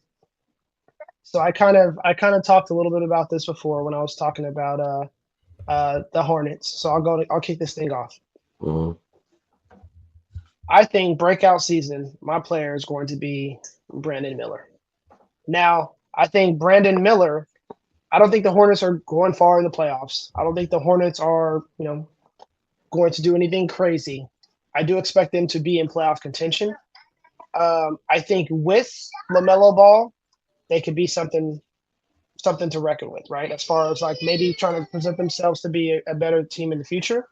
So I kind of talked a little bit about this before when I was talking about the Hornets. So I'll kick this thing off. Mhm. I think breakout season, my player is going to be Brandon Miller. Now, I think Brandon Miller, I don't think the Hornets are going far in the playoffs. I don't think the Hornets are, going to do anything crazy. I do expect them to be in playoff contention. I think with LaMelo Ball, they could be something to reckon with, right? As far as like maybe trying to present themselves to be a better team in the future.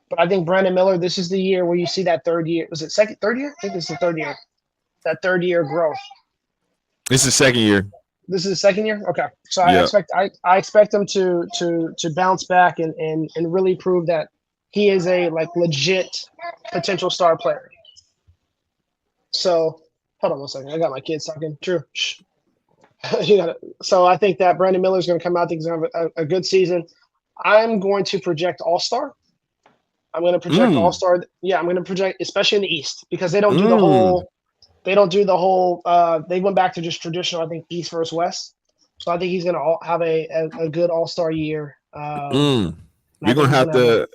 But I think Brandon Miller, this is the year where you see that third year. Was it third year? I think this is the third year. That third year growth. This is the second year. This is the second year? Okay. So Yeah. I expect him to bounce back and really prove that he is a like legit potential star player. So hold on one second. I got my kids talking. True. Shh. So I think that Brandon Miller is going to come out. I think he's going to have a good season. I'm going to project All-Star. I'm going to project All-Star. Yeah, I'm going to project, especially in the East, because they don't do the whole. They don't do the whole. They went back to just traditional. I think East versus West. So I think he's going to have a good All-Star year. We're gonna have to.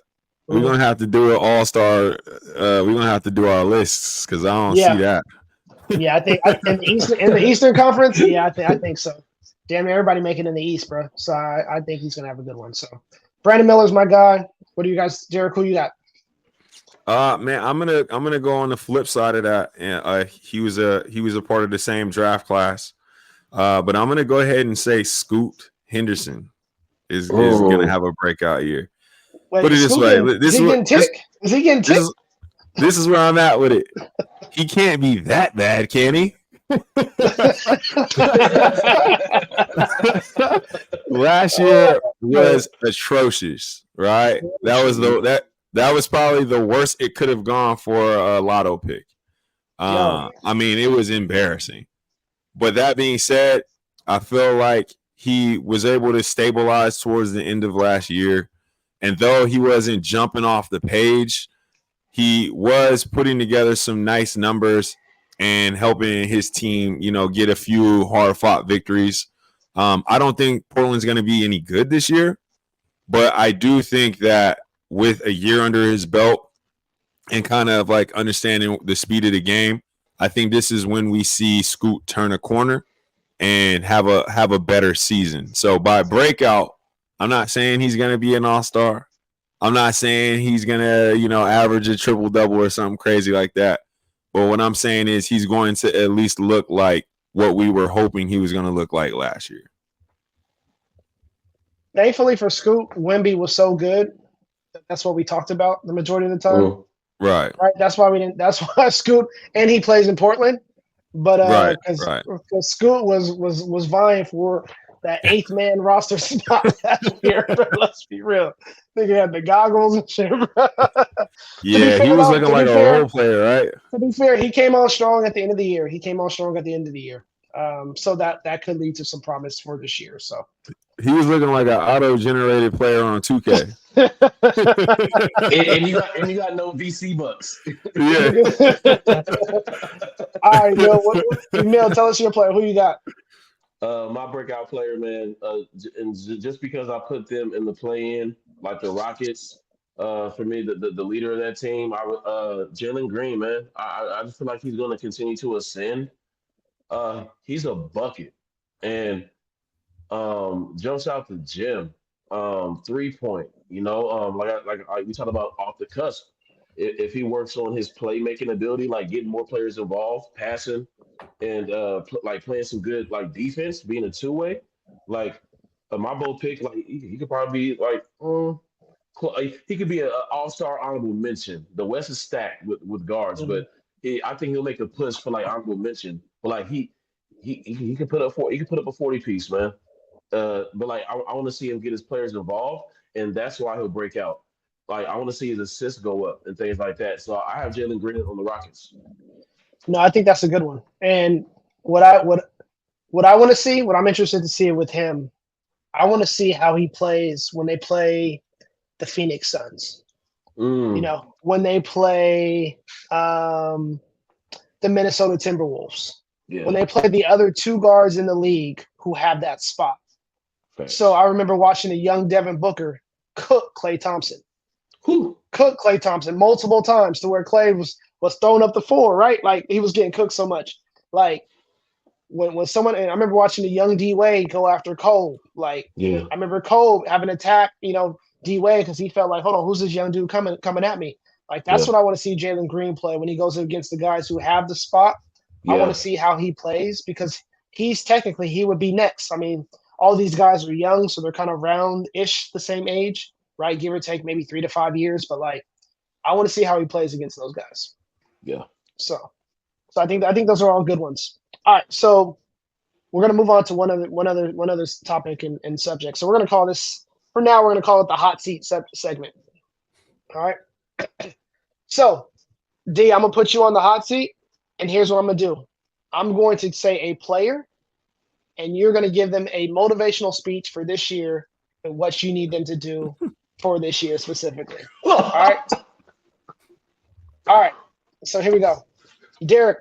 We're gonna have to do an All-Star. We're gonna have to do our lists because I don't see that. Yeah, I think in the Eastern Conference. Yeah, I think so. Damn, everybody making it in the East, bro. So I think he's gonna have a good one. So Brandon Miller's my guy. What do you guys, Derek? Who you got? Man, I'm gonna go on the flip side of that. And he was a part of the same draft class. But I'm gonna go ahead and say Scoot Henderson is gonna have a breakout year. Wait, put it this way. Is he getting tick? This is where I'm at with it. He can't be that bad, can he? Last year was atrocious, right? That was probably the worst it could have gone for a lotto pick. I mean, it was embarrassing. But that being said, I feel like he was able to stabilize towards the end of last year. And though he wasn't jumping off the page, he was putting together some nice numbers and helping his team, get a few hard-fought victories. I don't think Portland's going to be any good this year, but I do think that with a year under his belt and kind of like understanding the speed of the game, I think this is when we see Scoot turn a corner and have a better season. So by breakout, I'm not saying he's going to be an all-star. I'm not saying he's going to, average a triple-double or something crazy like that. But what I'm saying is he's going to at least look like what we were hoping he was going to look like last year. Thankfully for Scoot, Wemby was so good. That's what we talked about the majority of the time. Right. That's why we didn't. That's why Scoot, and he plays in Portland. But because Scoot was vying for that 8th man roster spot last year. Let's be real. I think he had the goggles and shit. Yeah, he was looking like a role player, right? To be fair, he came on strong at the end of the year. So that could lead to some promise for this year. So he was looking like an auto-generated player on 2K. and you got no VC bucks. Yeah. All right, Emil, tell us your player. Who you got? My breakout player, man, and just because I put them in the play-in, like the Rockets, for me, the leader of that team, Jalen Green, man. I just feel like he's going to continue to ascend. He's a bucket, and jumps out the gym, 3-point. Like we talked about off the cusp. If he works on his playmaking ability, like getting more players involved, passing, and like playing some good like defense, being a two-way, like my bold pick, like he could probably be like, he could be an all-star honorable mention. The West is stacked with guards, but I think he'll make a push for like honorable mention. But like he could put up a 40 piece, man. But like I want to see him get his players involved, and that's why he'll break out. Like I want to see his assists go up and things like that. So I have Jalen Green on the Rockets. No, I think that's a good one. And what I want to see, what I'm interested to see with him, I want to see how he plays when they play the Phoenix Suns. Mm, When they play um, the Minnesota Timberwolves, when yeah, they play the other two guards in the league who have that spot. So facts. I remember watching a young Devin Booker cook Klay Thompson, Whew. multiple times to where Klay was throwing up the floor, right? Like he was getting cooked so much. Like when someone, and I remember watching the young D Wade go after Cole. Like Yeah, I remember Cole having attacked, D Wade because he felt like, hold on, who's this young dude coming at me? Like that's yeah, what I want to see Jalen Green play when he goes against the guys who have the spot. I want yeah, to see how he plays because he would be next. I mean, all these guys are young, so they're kind of round-ish the same age, right? Give or take maybe 3 to 5 years. But like, I want to see how he plays against those guys. yeah. So, so I think those are all good ones. All right, so we're gonna move on to one other topic and subject. So we're gonna call this for now. We're gonna call it the hot seat segment. All right. So D, I'm gonna put you on the hot seat, and here's what I'm gonna do. I'm going to say a player, and you're gonna give them a motivational speech for this year and what you need them to do for this year specifically. All right. All right. So here we go. Derek,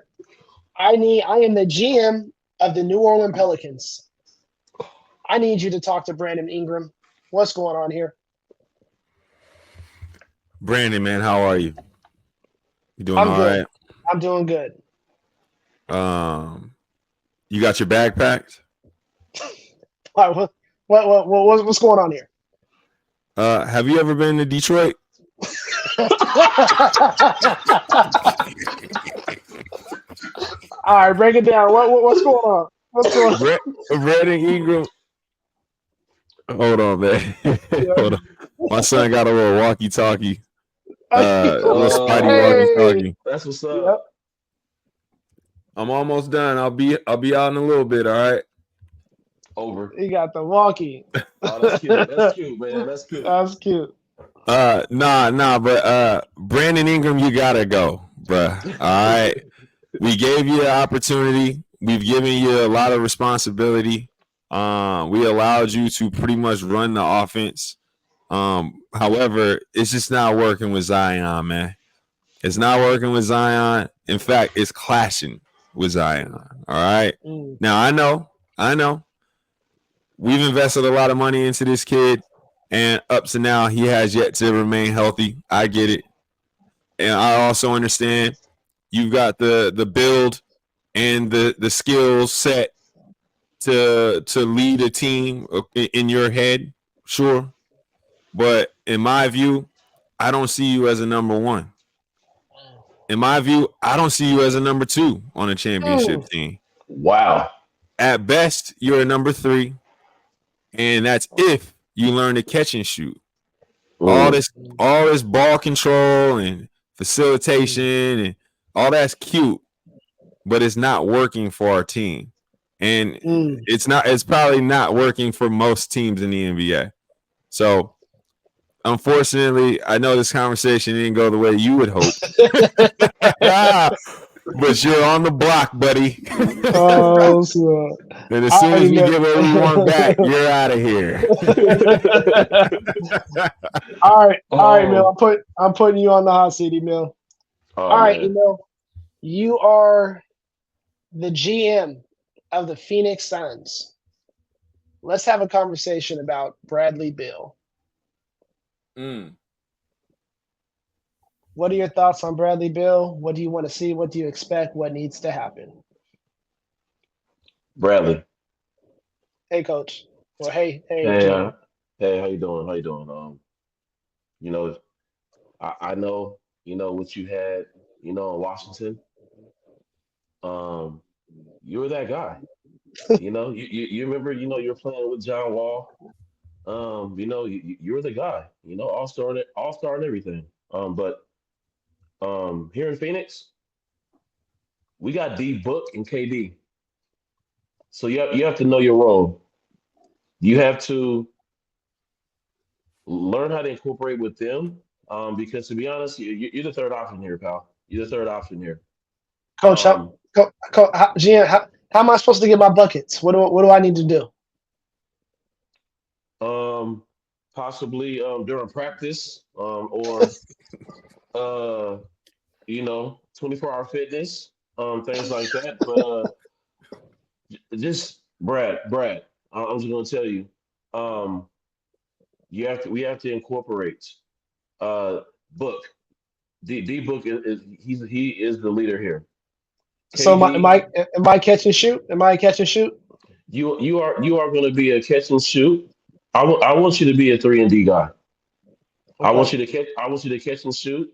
I am the GM of the New Orleans Pelicans. I need you to talk to Brandon Ingram. What's going on here? Brandon, man, how are you? You doing I'm all good. right? I'm doing good. You got your bag packed? All right, what's going on here? Have you ever been to Detroit? All right, break it down. What's going on? What's going on? Brandon Ingram. Hold on, man. Yeah. Hold on. My son got a little walkie-talkie. A little Spidey Hey. walkie-talkie. That's what's Yep. up. I'm almost done. I'll be out in a little bit. All right. Over. He got the walkie. Oh, that's cute. That's cute, man. That's cute. That's cute. Nah, but Brandon Ingram, you gotta go, bruh. All right. We gave you the opportunity. We've given you a lot of responsibility. We allowed you to pretty much run the offense. However, it's just not working with Zion, man. It's not working with Zion. In fact, it's clashing with Zion. All right. Mm. Now I know. We've invested a lot of money into this kid, and up to now, he has yet to remain healthy. I get it. And I also understand you've got the build and the skills set to lead a team in your head, sure. But in my view, I don't see you as a number one. In my view, I don't see you as a number two on a championship Mm. team. Wow. At best, you're a number three, and that's if you learn to catch and shoot. All Mm. this, all this ball control and facilitation and all that's cute, but it's not working for our team. And Mm. it's probably not working for most teams in the NBA. So unfortunately, I know this conversation didn't go the way you would hope. But you're on the block, buddy. Oh, so And as I soon as already we know. get what we want back, you're out of here. All right, Mill. Oh, I'm putting you on the hot seat, Mill. oh All right, man. you are the GM of the Phoenix Suns. Let's have a conversation about Bradley Beal. Mm. What are your thoughts on Bradley Beal? What do you want to see? What do you expect? What needs to happen? Bradley. Hey, coach. Well, hey, Hey, GM. hey, how you doing? How you doing? You know, I know, what you had, in Washington. Um, you were that guy. You remember, you were playing with John Wall. You were the guy, all star and everything. But here in Phoenix, we got D Book and KD. So you have to know your role. You have to learn how to incorporate with them. Because to be honest, you're the third option here, pal. You're the third option here. Coach, GM, how am I supposed to get my buckets? What do I need to do? Possibly during practice, or uh, 24-hour fitness, things like that. But just Brad, I'm just gonna tell you, um, we have to incorporate uh book. D book he is the leader here. So KD, am I catch and shoot? Am I catch and shoot? you are going to be a catch and shoot. I want you to be a 3 and D guy. Okay. I want you to catch and shoot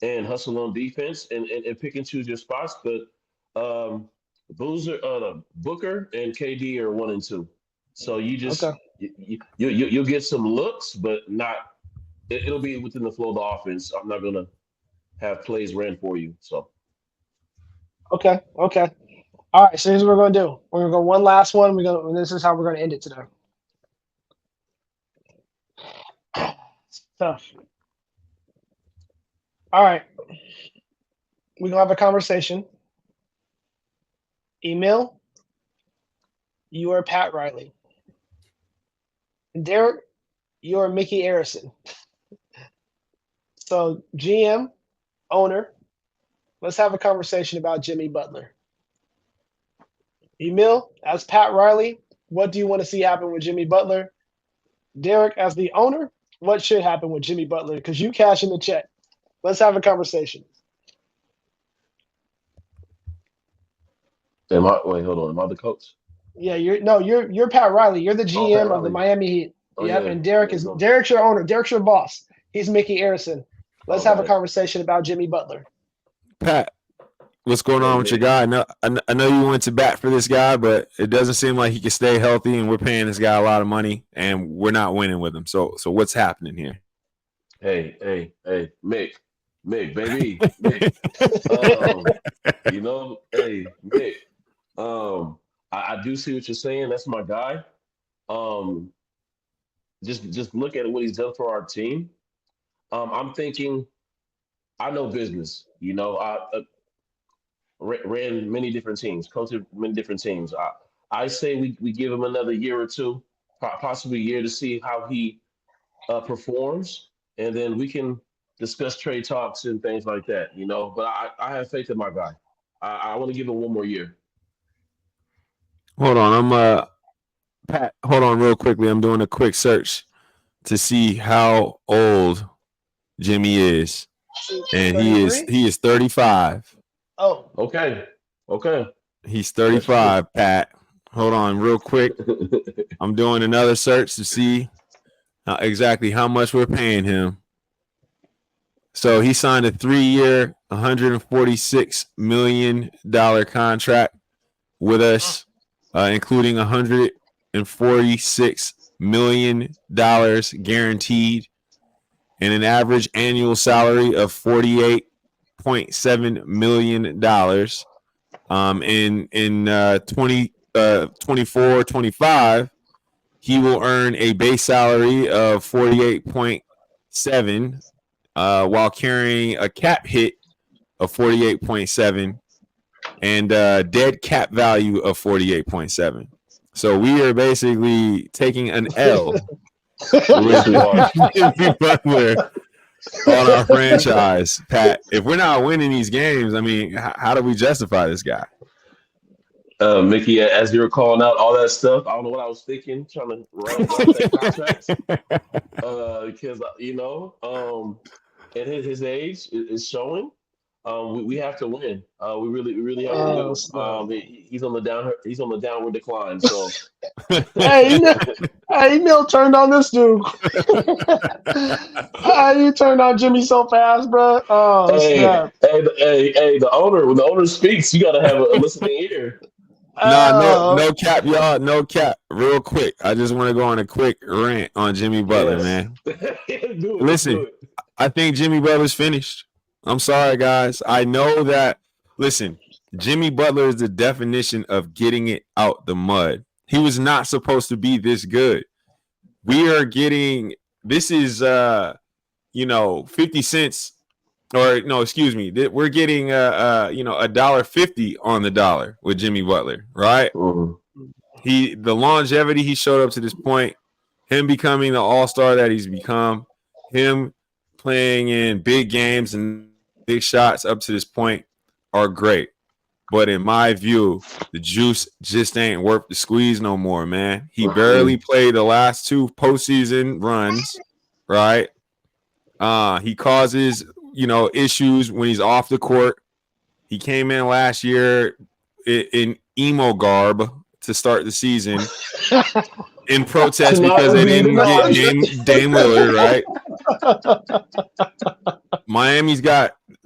and hustle on defense and pick and choose your spots. But Booker and KD are 1 and 2. So you Okay. just you'll get some looks, but not. It'll be within the flow of the offense. I'm not gonna have plays ran for you. So Okay. Okay. All right. So here's what we're gonna do. We're gonna go one last one. And this is how we're gonna end it today. Tough. All right. We're gonna have a conversation. Email. You are Pat Riley. Derek, you are Mickey Arison. So GM, owner, let's have a conversation about Jimmy Butler. Emil, as Pat Riley, what do you want to see happen with Jimmy Butler? Derek, as the owner, what should happen with Jimmy Butler? Because you cash in the check. Let's have a conversation. wait, hold on. Am I the coach? Yeah, you're Pat Riley. You're the Oh, Pat GM of the Riley. Miami Heat. Oh Yep, yeah, and yeah. Go. Derek's your owner. Derek's your boss. He's Mickey Arison. Let's Oh, have a got it. conversation about Jimmy Butler. Pat, what's going Hey, on with your Nick. guy? I know you went to bat for this guy, but it doesn't seem like he can stay healthy, and we're paying this guy a lot of money, and we're not winning with him. So what's happening here? Hey, Mick, baby, Mick. Um, hey, Mick. I do see what you're saying. That's my guy. Um, just look at what he's done for our team. I'm thinking. I know business. I ran many different teams, coached many different teams. I say we give him another year or two, possibly a year, to see how he performs, and then we can discuss trade talks and things like that. But I have faith in my guy. I want to give him 1 more year. Hold on, Pat. Hold on, real quickly. I'm doing a quick search to see how old Jimmy is, and he is 33? 35. Oh, Okay. He's That's true. 35. Pat, hold on, real quick. I'm doing another search to see exactly how much we're paying him. So he signed a 3-year, $146 million contract with us, including $146 million guaranteed and an average annual salary of $48.7 million. In 24, 25, he will earn a base salary of 48.7 while carrying a cap hit of 48.7 and dead cap value of 48.7. So we are basically taking an L Yes, with we are. Jimmy Butler on our franchise, Pat. If we're not winning these games, I mean, how do we justify this guy? Mickey, as you were calling out all that stuff, I don't know what I was thinking, trying to write up that contract. Because at his age is showing. We have to win. We really have to do. snap. He's on the downward decline. So Hey, Emil turned on this dude. You turned on Jimmy so fast, bro. Oh, hey, snap. the owner, when the owner speaks, you got to have a listening ear. Nah, Oh, no cap, y'all. No cap. Real quick. I just want to go on a quick rant on Jimmy Butler, Yes, man. do it. Let's do Listen, it. I think Jimmy Butler's finished. I'm sorry, guys. I know that. Listen, Jimmy Butler is the definition of getting it out the mud. He was not supposed to be this good. We are getting, this is 50 cents or no, excuse me, we're getting $1.50 on the dollar with Jimmy Butler, right? The longevity he showed up to this point, him becoming the all-star that he's become, him playing in big games and big shots up to this point are great. But in my view, the juice just ain't worth the squeeze no more, man. He barely played the last 2 postseason runs, right? He causes, issues when he's off the court. He came in last year in emo garb to start the season in protest because they didn't get Dame Lillard, right?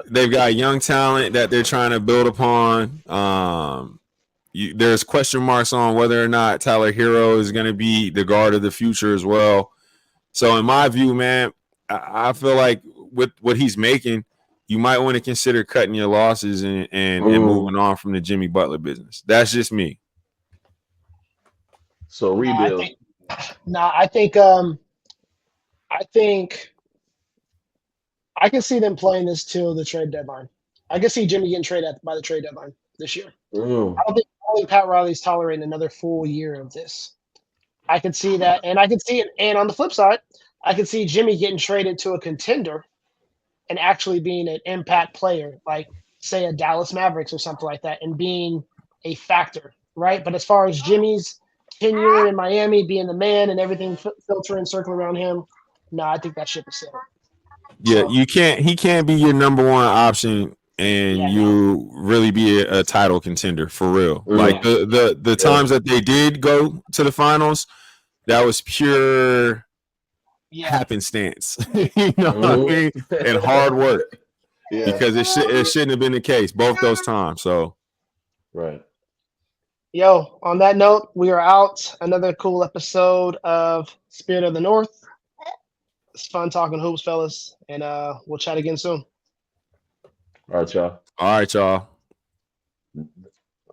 They've got young talent that they're trying to build upon. There's question marks on whether or not Tyler Hero is going to be the guard of the future as well. So in my view, man, I feel like with what he's making, you might want to consider cutting your losses and moving on from the Jimmy Butler business. That's just me. So rebuild. I think I can see them playing this till the trade deadline. I can see Jimmy getting traded by the trade deadline this year. I don't think Pat Riley's tolerating another full year of this. I could see that, and I could see it. And on the flip side, I could see Jimmy getting traded to a contender and actually being an impact player, like say a Dallas Mavericks or something like that, and being a factor, right? But as far as Jimmy's tenure in Miami, being the man and everything filtering, circling around him, no, I think that ship is sailed. Yeah, he can't be your number one option and you really be a title contender for real. Like the times that they did go to the finals, that was pure happenstance, what I mean? And hard work. Because it shouldn't have been the case both those times. So, right. Yo, on that note, we are out. Another cool episode of Spirit of the North. It's fun talking hoops, fellas, and we'll chat again soon. All right, y'all.